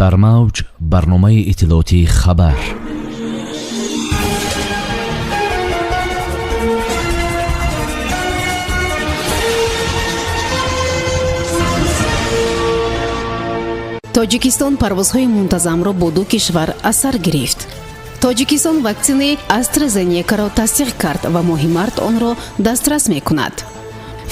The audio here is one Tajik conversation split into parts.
дар мавҷ барномаи иттилоотии хабар. тоҷикистон парвозҳои мунтазамро бо ду кишвар аз сар гирифт. тоҷикистон ваксинаи AstraZeneca-ро тасдиқ кард ва моҳи март онро дастрас мекунад.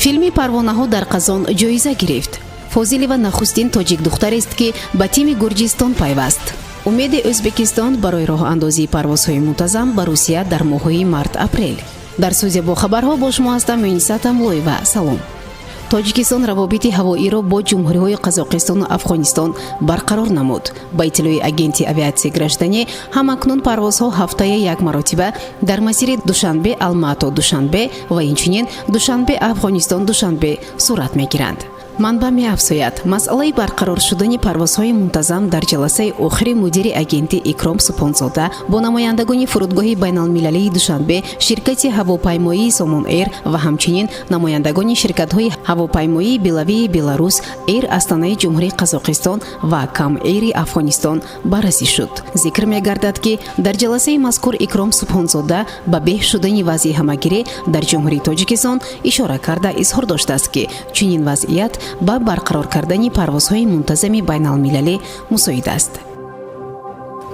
филми парвонаҳо дар қазон ҷоиза гирифт. фозилова нахустин тоҷик духтарест ки ба тими гурҷистон пайваст. умеди ӯзбекистон барои роҳандозии парвозҳои мунтазам ба русия дар моҳҳои март-апрел. дар студия бо хабарҳо бо шумо ҳастам Муниса Тамлоева. салом. тоҷикистон равобити ҳавоиро бо ҷумҳуриҳои Қазоқистону Афғонистон барқарор намуд. ба иттилои агенти авиатсияи гражданӣ ҳамакнун парвозҳо ҳафтая як маротиба дар масири Душанбе Алмато Душанбе ва инчунин Душанбе Афғонистон Душанбе сурат мегиранд. манбаъ меафзояд, масъалаи барқарор шудани парвозҳои мунтазам дар ҷаласаи охири мудири агентӣ Икром Субҳонзода бо намояндагони фурудгоҳи байналмилалии Душанбе, ширкати ҳавопаймоии Somon Air ва ҳамчунин намояндагони ширкатҳои ҳавопаймоии Белавии Беларус, Air Астанаи ҷумҳурии Қазоқистон ва Кам Air-и Афғонистон баррасӣ шуд. зикр мегардад ки дар ҷаласаи мазкур Икром Субҳонзода ба беҳ шудани вазъи ҳамагирӣ дар ҷумҳурии Тоҷикистон ишора карда изҳор доштааст ки чунин вазъият ба барқарор кардани парвозҳои мунтазами байналмилалӣ мусоид аст.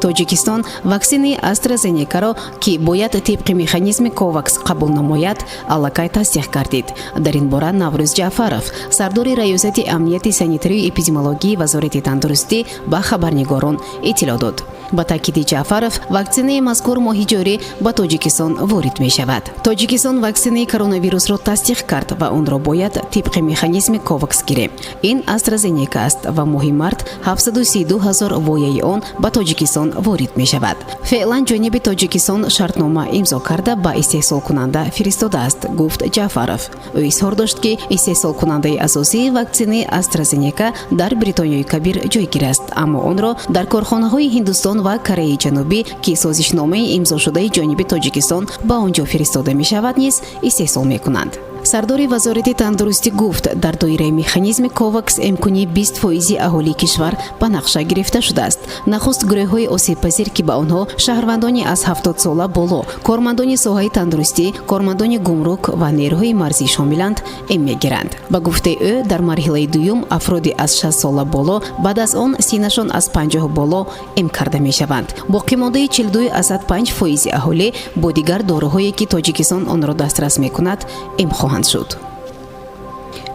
тоҷикистон ваксинаи AstraZeneca-ро ки бояд тибқи механизми COVAX қабул намояд, аллакай тасдиқ гардид. дар ин бора Наврӯз Ҷаъфаров, сардори раёсати амнияти санитарию эпидемиологии вазорати тандурустӣ ба хабарнигорон иттилоъ дод. ба таъкиди Ҷаъфаров, ваксинаи мазкур моҳи ҷорӣ ба Тоҷикистон ворид мешавад. тоҷикистон ваксинаи коронавирусро тасдиқ кард ва онро бояд тибқи механизми COVAX гирем. ин AstraZeneca аст ва моҳи март 732 000 вояи он ба Тоҷикистон ворид мешавад. феълан ҷониби Тоҷикистон шартнома имзо карда ба истеҳсолкунанда фиристодааст, гуфт Ҷаъфаров. ӯ изҳор дошт ки истеҳсолкунандаи асосии ваксинаи AstraZeneca дар Бритониёи Кабир ҷойгир аст, аммо онро дар корхонаҳои Ҳиндустон ва Кореяи Ҷанубӣ ки созишномаи имзошудаи ҷониби Тоҷикистон ба он ҷо фиристода мешавад низ истеҳсол мекунанд. сардори вазорати тандурустӣ гуфт, дар доираи механизми COVAX имкони 20% аҳолии кишвар ба нақша гирифта шудааст. нахуст гурӯҳҳои осебпазир ки ба онҳо шаҳрвандони аз 70 сола боло, кормандони соҳаи тандурустӣ, кормандони гумрук ва нерӯҳои марзӣ шомиланд, эм мегиранд. ба гуфтаи ӯ, дар марҳилаи дуюм афроди аз 60 сола боло, баъд аз он синашон аз 50 боло эм карда мешаванд. боқимондаи 42.5% аҳолӣ бо дигар дороҳое ки Тоҷикистон онро дастрас мекунад, эм хоҳанд шуд.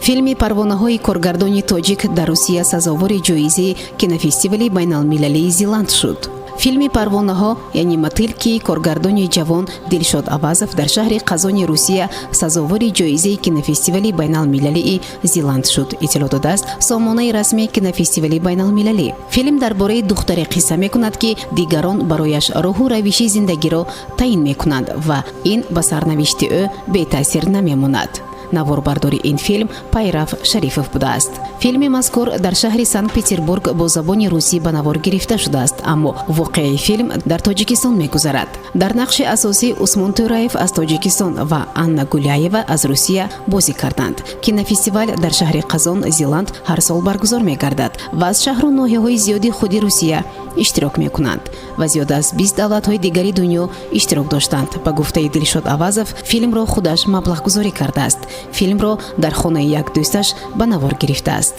филми парвонаҳои коргардони тоҷик дар Русия сазовори ҷоизаи кинофестивали байналмилалии Зеланд шуд. филми парвонаҳо, яъне Матилки коргардони ҷавон Дилшод Авазов дар шаҳри Қазони Русия сазовори ҷоизаи кинофестивали байналмилалии Зеланд шуд, иттилоъ додааст сомонаи расмии кинофестивали байналмилалӣ. филм дар бораи духтаре қисса мекунад ки дигарон барояш роҳу равиши зиндагиро таъин мекунанд ва ин ба сарнавишти ӯ бетаъсир намемонад. наворбардори ин филм Пайрав Шарифов будааст. филми мазкур дар шаҳри Санкт-Петербург бо забони русӣ ба навор гирифта шудааст, аммо воқеаи филм дар Тоҷикистон мегузарад. дар нақши асосӣ Усмон Тӯраев аз Тоҷикистон ва Анна Гуляева аз Русия бозӣ карданд. кинофестивал дар шаҳри Қазон, Зеланд ҳар сол баргузор мегардад ва аз шаҳру ноҳияҳои зиёди худи Русия иштирок мекунанд ва зиёда аз 20 давлатҳои дигари дунё иштирок доштанд. ба гуфтаи Дилшод Авазов, филмро худаш маблағгузорӣ кардааст. филмро дар хонаи як дӯсташ ба навор гирифтааст.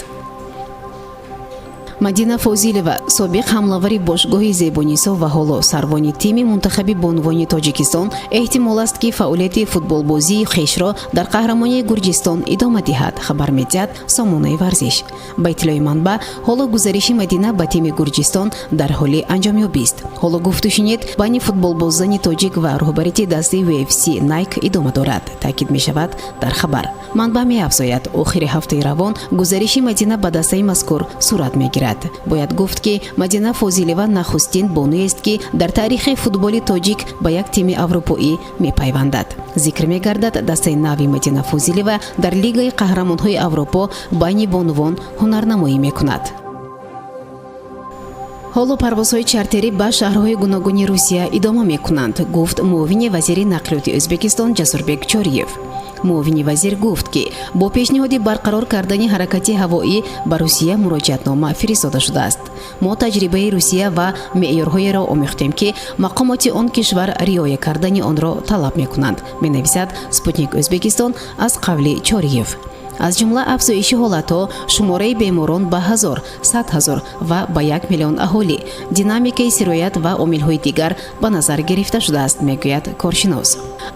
Мадина Фозилова, собиқ ҳамлавари бошгоҳи Зебонисо ва ҳоло сарвони тими мунтахаби бонувони Тоҷикистон, эҳтимол аст ки фаъолияти футболбозии хешро дар қаҳрамонии Гурҷистон идома диҳад, хабар медиҳад Сомонаи варзиш. ба иттилои манбаъ, ҳоло гузариши Мадина ба тими Гурҷистон дар ҳоли анҷомёбист. ҳоло гуфту шунид байни футболбозани тоҷик ва роҳбарияти дастаи UFC Nike идома дорад, таъкид мешавад дар хабар. манбаъ меафзояд, охири ҳафтаи равон гузариши Мадина ба дастаи мазкур сурат мегирад. бояд гуфт ки Мадина Фозилова нахустин бонуест ки дар таърихи футболи тоҷик ба як тими аврупоӣ мепайвандад. зикр мегардад дастаи нави Мадина Фозилова дар Лигаи қаҳрамонҳои Аврупо байни бонувон ҳунарнамоӣ мекунад. ҳоло парвозҳои чартерӣ ба шаҳрҳои гуногуни Русия идома мекунанд, гуфт муовини вазири нақлиёти Ӯзбекистон Ҷасурбек Чориев. муовини вазир гуфт ки бо пешниҳоди барқарор кардани ҳаракати ҳавоӣ ба русия муроҷиатнома фиристода шудааст. мо таҷрибаи русия ва меъёрҳоеро омӯхтем ки мақомоти он кишвар риоя кардани онро талаб мекунанд, менависад Спутник Ӯзбекистон аз қавли Чориев. аз ҷумла афзоиши ҳолатҳо, шумораи беморон ба 1000, 100,000 ва ба 1 миллион аҳолӣ, динамикаи сироят ва омилҳои дигар ба назар гирифта шудааст, мегӯяд коршинос.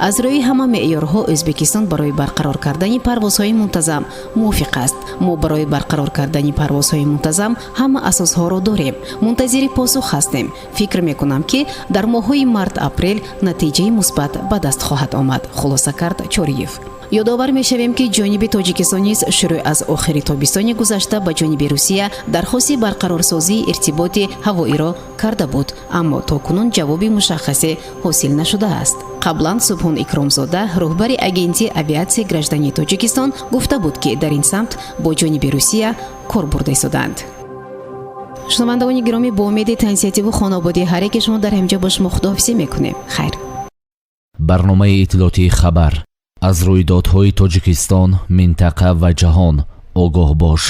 аз рӯи ҳама меъёрҳо Ӯзбекистон барои барқарор кардани парвозҳои мунтазам мувофиқ аст. мо барои барқарор кардани парвозҳои мунтазам ҳама асосҳоро дорем. мунтазири посух ҳастем. фикр мекунам ки дар моҳҳои март-апрел натиҷаи мусбат ба даст хоҳад омад, хулоса кард Чориев. ёдовар мешавем ки ҷониби тоҷикистон низ шурӯъ аз охири тобистони гузашта ба ҷониби русия дархости барқарорсозии иртиботи ҳавоиро карда буд, аммо то кунун ҷавоби мушаххасе ҳосил нашудааст. қаблан Субҳон Икромзода, роҳбари агентии авиатсияи граждании Тоҷикистон, гуфта буд ки дар ин самт бо ҷониби русия кор бурда истоданд. шунавандагони гиромӣ, бо умеди таънисиятиву хонободии ҳар яке шумо дар ҳамҷо ба шумо худоҳафизӣ мекунем. хайр. барномаи иттилоотии хабар аз рӯйдодҳои Тоҷикистон, минтақа ва ҷаҳон огоҳ бош.